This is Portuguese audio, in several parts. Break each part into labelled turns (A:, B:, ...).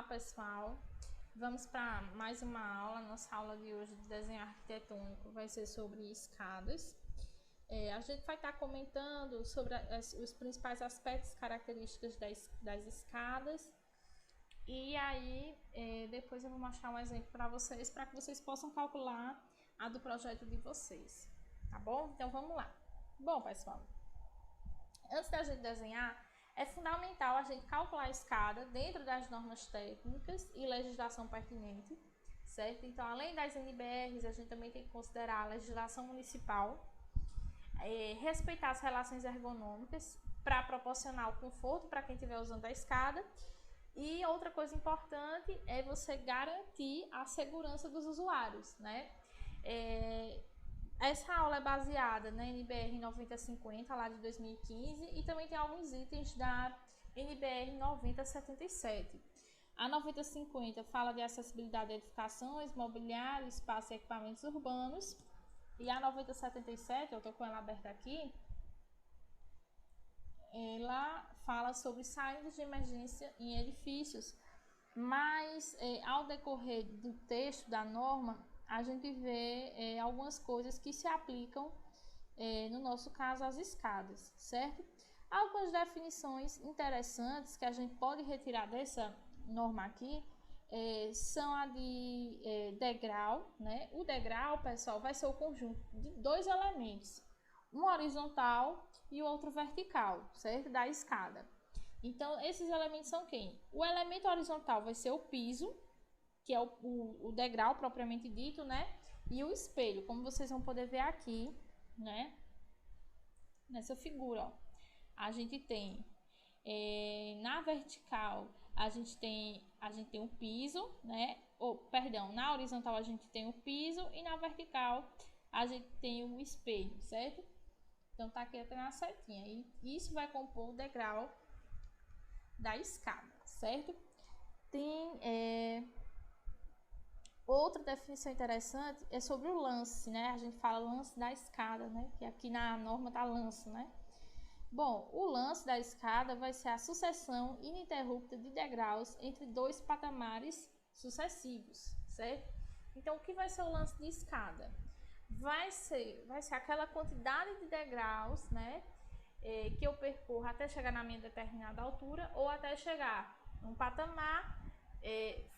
A: Olá pessoal, vamos para mais uma aula. Nossa aula de hoje de desenho arquitetônico vai ser sobre escadas. A gente vai estar comentando sobre os principais aspectos, características das escadas. E aí depois eu vou mostrar um exemplo para que vocês possam calcular a do projeto de vocês, tá bom? Então vamos lá. Bom pessoal, antes da gente desenhar, é fundamental a gente calcular a escada dentro das normas técnicas e legislação pertinente, certo? Então, além das NBRs, a gente também tem que considerar a legislação municipal, respeitar as relações ergonômicas para proporcionar o conforto para quem estiver usando a escada. E outra coisa importante é você garantir a segurança dos usuários, né? Essa aula é baseada na NBR 9050, lá de 2015, e também tem alguns itens da NBR 9077. A 9050 fala de acessibilidade de edificações, mobiliário, espaço e equipamentos urbanos. E a 9077, eu estou com ela aberta aqui, ela fala sobre saídas de emergência em edifícios. Mas ao decorrer do texto da norma, a gente vê algumas coisas que se aplicam, no nosso caso, às escadas, certo? Algumas definições interessantes que a gente pode retirar dessa norma aqui são a de degrau, né? O degrau, pessoal, vai ser o conjunto de dois elementos, um horizontal e o outro vertical, certo? Da escada. Então, esses elementos são quem? O elemento horizontal vai ser o piso, que é o degrau propriamente dito, né? E o espelho, como vocês vão poder ver aqui, né? Nessa figura, ó. A gente tem, na vertical, a gente tem o piso, né? Perdão, na horizontal a gente tem o piso e na vertical a gente tem o espelho, certo? Então, tá aqui até na setinha. E isso vai compor o degrau da escada, certo? Tem outra definição interessante é sobre o lance, né? A gente fala lance da escada, né? Que aqui na norma tá lance, né? Bom, o lance da escada vai ser a sucessão ininterrupta de degraus entre dois patamares sucessivos, certo? Então, o que vai ser o lance de escada? Vai ser aquela quantidade de degraus, né? Que eu percorro até chegar na minha determinada altura ou até chegar num patamar,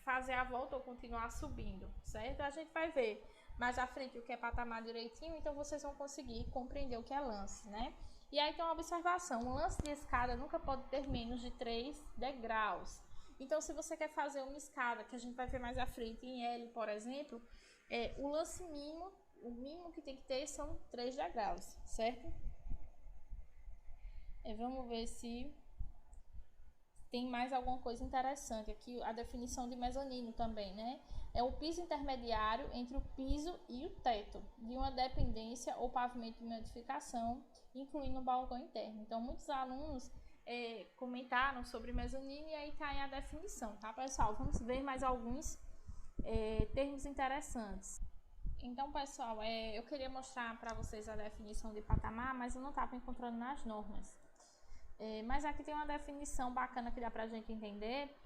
A: fazer a volta ou continuar subindo, certo? A gente vai ver mais à frente o que é patamar direitinho, então vocês vão conseguir compreender o que é lance, né? E aí tem uma observação, um lance de escada nunca pode ter menos de 3 degraus. Então, se você quer fazer uma escada, que a gente vai ver mais à frente em L, por exemplo, o lance mínimo, o mínimo que tem que ter são 3 degraus, certo? Vamos ver se tem mais alguma coisa interessante aqui. A definição de mezanino também, né? É o piso intermediário entre o piso e o teto de uma dependência ou pavimento de uma edificação, incluindo o balcão interno. Então, muitos alunos comentaram sobre mezanino e aí tá aí a definição, tá, pessoal? Vamos ver mais alguns termos interessantes. Então, pessoal, eu queria mostrar para vocês a definição de patamar, mas eu não estava encontrando nas normas. Mas aqui tem uma definição bacana que dá para a gente entender,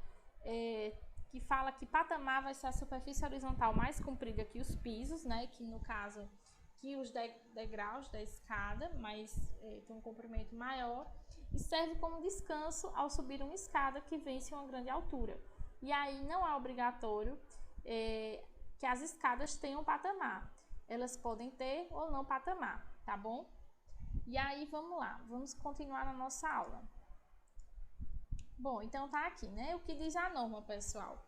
A: que fala que patamar vai ser a superfície horizontal mais comprida que os pisos, né? Que no caso, que os degraus da escada, mas tem um comprimento maior, e serve como descanso ao subir uma escada que vence uma grande altura. E aí não é obrigatório que as escadas tenham patamar. Elas podem ter ou não patamar, tá bom? E aí, vamos lá, vamos continuar na nossa aula. Bom, então tá aqui, né? O que diz a norma, pessoal?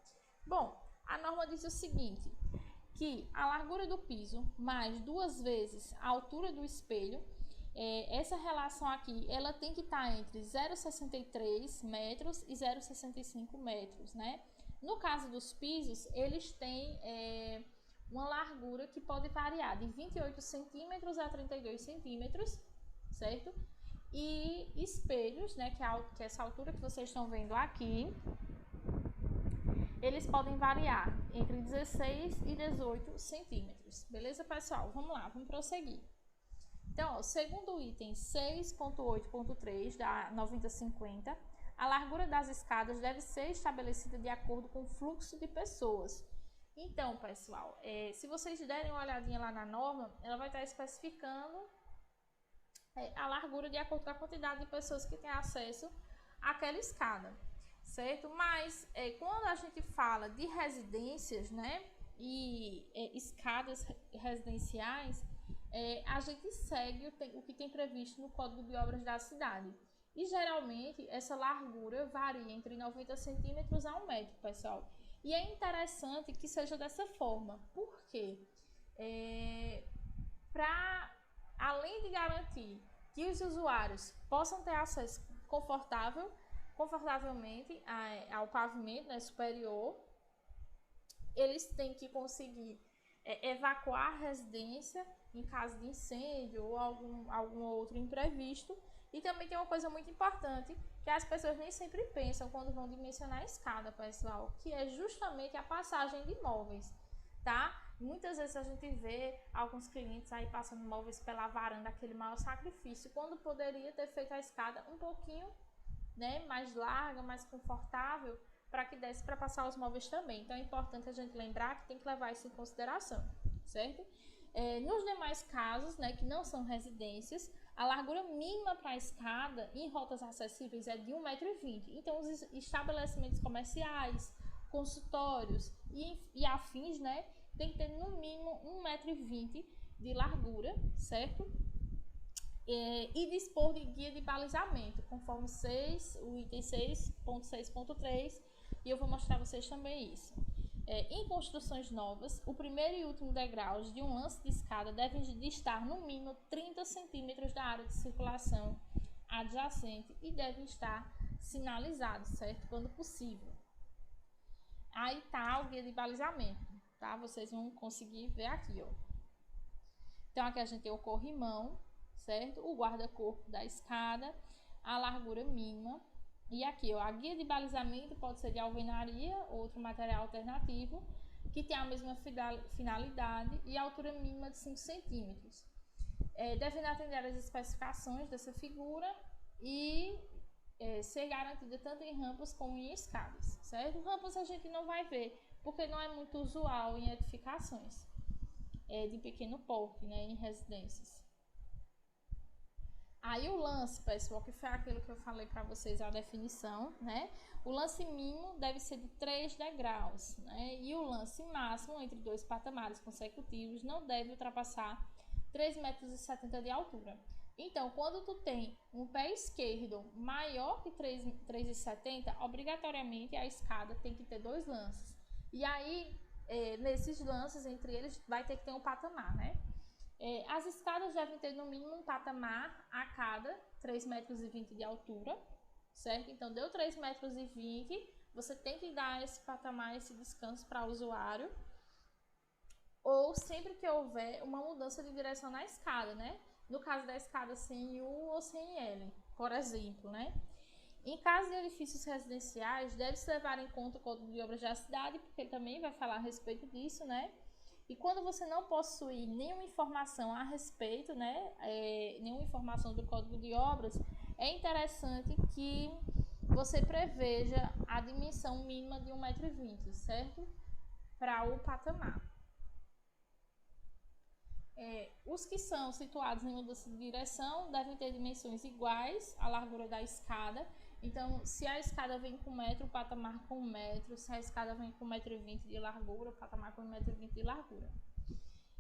A: Bom, a norma diz o seguinte, que a largura do piso mais 2 vezes a altura do espelho, essa relação aqui, ela tem que estar entre 0,63 metros e 0,65 metros, né? No caso dos pisos, eles têm uma largura que pode variar de 28 centímetros a 32 centímetros, certo? E espelhos, né, que é essa altura que vocês estão vendo aqui, eles podem variar entre 16 e 18 centímetros. Beleza, pessoal? Vamos lá, vamos prosseguir. Então, ó, segundo o item 6.8.3 da 9050, a largura das escadas deve ser estabelecida de acordo com o fluxo de pessoas. Então, pessoal, se vocês derem uma olhadinha lá na norma, ela vai estar especificando a largura de acordo com a quantidade de pessoas que têm acesso àquela escada, certo? Mas quando a gente fala de residências, né, e escadas residenciais, a gente segue o que tem previsto no Código de Obras da cidade. E geralmente essa largura varia entre 90 centímetros a 1 metro, pessoal. E é interessante que seja dessa forma. Por quê? Além de garantir que os usuários possam ter acesso confortavelmente ao pavimento, né, superior, eles têm que conseguir evacuar a residência em caso de incêndio ou algum outro imprevisto. E também tem uma coisa muito importante que as pessoas nem sempre pensam quando vão dimensionar a escada, pessoal, que é justamente a passagem de móveis, tá? Muitas vezes a gente vê alguns clientes aí passando móveis pela varanda, aquele maior sacrifício, quando poderia ter feito a escada um pouquinho, né, mais larga, mais confortável, para que desse para passar os móveis também. Então é importante a gente lembrar que tem que levar isso em consideração, certo? Nos demais casos, né, que não são residências, a largura mínima para a escada em rotas acessíveis é de 1,20 m. Então os estabelecimentos comerciais, consultórios e afins, né, tem que ter no mínimo 1,20 m de largura, certo? E dispor de guia de balizamento, conforme o item 6.6.3, e eu vou mostrar a vocês também isso. Em construções novas, o primeiro e último degraus de um lance de escada devem estar no mínimo 30 centímetros da área de circulação adjacente e devem estar sinalizados, certo? Quando possível. Aí está o guia de balizamento, tá? Vocês vão conseguir ver aqui, ó. Então aqui a gente tem o corrimão, certo? O guarda-corpo da escada, a largura mínima. E aqui, ó, a guia de balizamento pode ser de alvenaria ou outro material alternativo, que tem a mesma finalidade e a altura mínima de 5 centímetros. Devem atender às especificações dessa figura e ser garantida tanto em rampas como em escadas, certo? Rampas a gente não vai ver, porque não é muito usual em edificações de pequeno porte, né, em residências. Aí o lance, pessoal, que foi aquilo que eu falei para vocês, a definição, né? O lance mínimo deve ser de 3 degraus, né? E o lance máximo entre dois patamares consecutivos não deve ultrapassar 3,70 m de altura. Então, quando tu tem um pé esquerdo maior que 3,70 m, obrigatoriamente a escada tem que ter 2 lances. E aí, nesses lances, entre eles, vai ter que ter um patamar, né? As escadas devem ter no mínimo um patamar a cada 3,20 m de altura, certo? Então, deu 3,20 m, você tem que dar esse patamar, esse descanso para o usuário, ou sempre que houver uma mudança de direção na escada, né? No caso da escada sem U ou sem L, por exemplo, né? Em caso de edifícios residenciais, deve-se levar em conta o Código de Obras da cidade, porque ele também vai falar a respeito disso, né? E quando você não possui nenhuma informação a respeito, né, nenhuma informação do Código de Obras, é interessante que você preveja a dimensão mínima de 1,20 m, certo? Para o patamar. Os que são situados em mudança de direção devem ter dimensões iguais à largura da escada. Então, se a escada vem com 1 metro, o patamar com 1 metro. Se a escada vem com 1,20 m de largura, o patamar com 1,20 m de largura.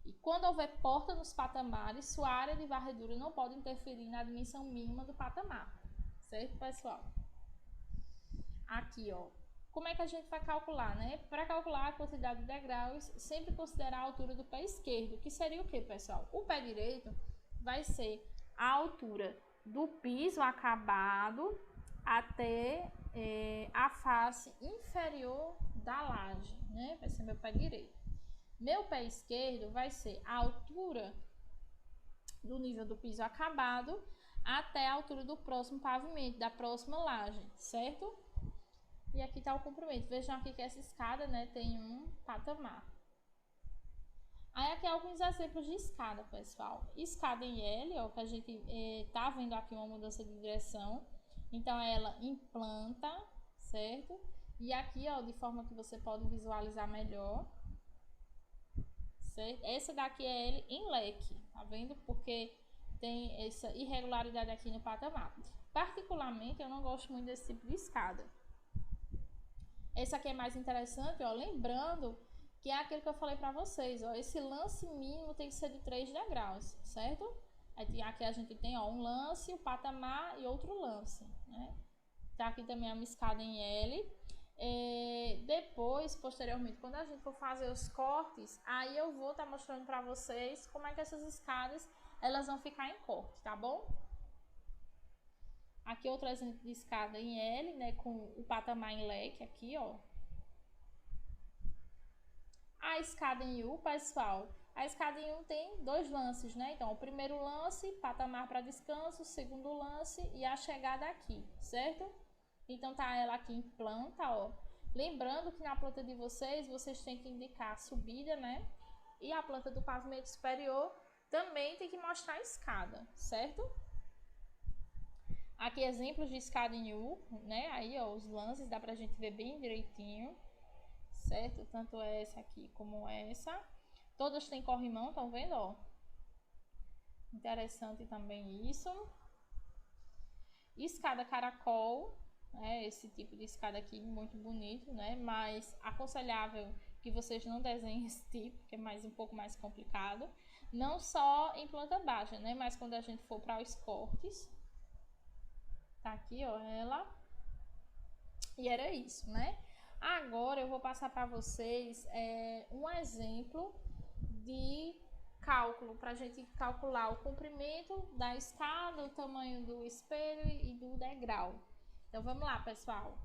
A: E quando houver porta nos patamares, sua área de varredura não pode interferir na dimensão mínima do patamar. Certo, pessoal? Aqui, ó. Como é que a gente vai calcular, né? Para calcular a quantidade de degraus, sempre considerar a altura do pé esquerdo, que seria o que, pessoal? O pé direito vai ser a altura do piso acabado até a face inferior da laje, né? Vai ser meu pé direito. Meu pé esquerdo vai ser a altura do nível do piso acabado até a altura do próximo pavimento, da próxima laje, certo? E aqui está o comprimento. Vejam aqui que essa escada, né, tem um patamar. Aí aqui alguns exemplos de escada, pessoal. Escada em L, ó, que a gente tá vendo aqui uma mudança de direção. Então ela implanta, certo? E aqui, ó, de forma que você pode visualizar melhor, certo? Essa daqui é ele em leque, tá vendo? Porque tem essa irregularidade aqui no patamar. Particularmente, eu não gosto muito desse tipo de escada. Essa aqui é mais interessante, ó, lembrando que é aquilo que eu falei pra vocês, ó, esse lance mínimo tem que ser de 3 degraus, certo? Aqui a gente tem, ó, um lance, o patamar e outro lance, né? Tá, aqui também é uma escada em L. Depois, posteriormente, quando a gente for fazer os cortes, aí eu vou estar mostrando pra vocês como é que essas escadas, elas vão ficar em corte, tá bom? Aqui outro exemplo de escada em L, né, com o patamar em leque aqui, ó. A escada em U, pessoal, a escada em U tem 2 lances, né? Então, o primeiro lance, patamar para descanso, o segundo lance e a chegada aqui, certo? Então, tá ela aqui em planta, ó. Lembrando que na planta de vocês têm que indicar a subida, né? E a planta do pavimento superior também tem que mostrar a escada, certo? Aqui exemplos de escada em U, né? Aí, ó, os lances dá pra gente ver bem direitinho, certo? Tanto essa aqui como essa. Todas têm corrimão, estão vendo, ó? Interessante também isso. Escada caracol, né? Esse tipo de escada aqui, muito bonito, né? Mas aconselhável que vocês não desenhem esse tipo, que é um pouco mais complicado. Não só em planta baixa, né? Mas quando a gente for para os cortes. Tá aqui, ó, ela. E era isso, né? Agora eu vou passar para vocês um exemplo de cálculo, para a gente calcular o comprimento da escada, o tamanho do espelho e do degrau. Então vamos lá, pessoal.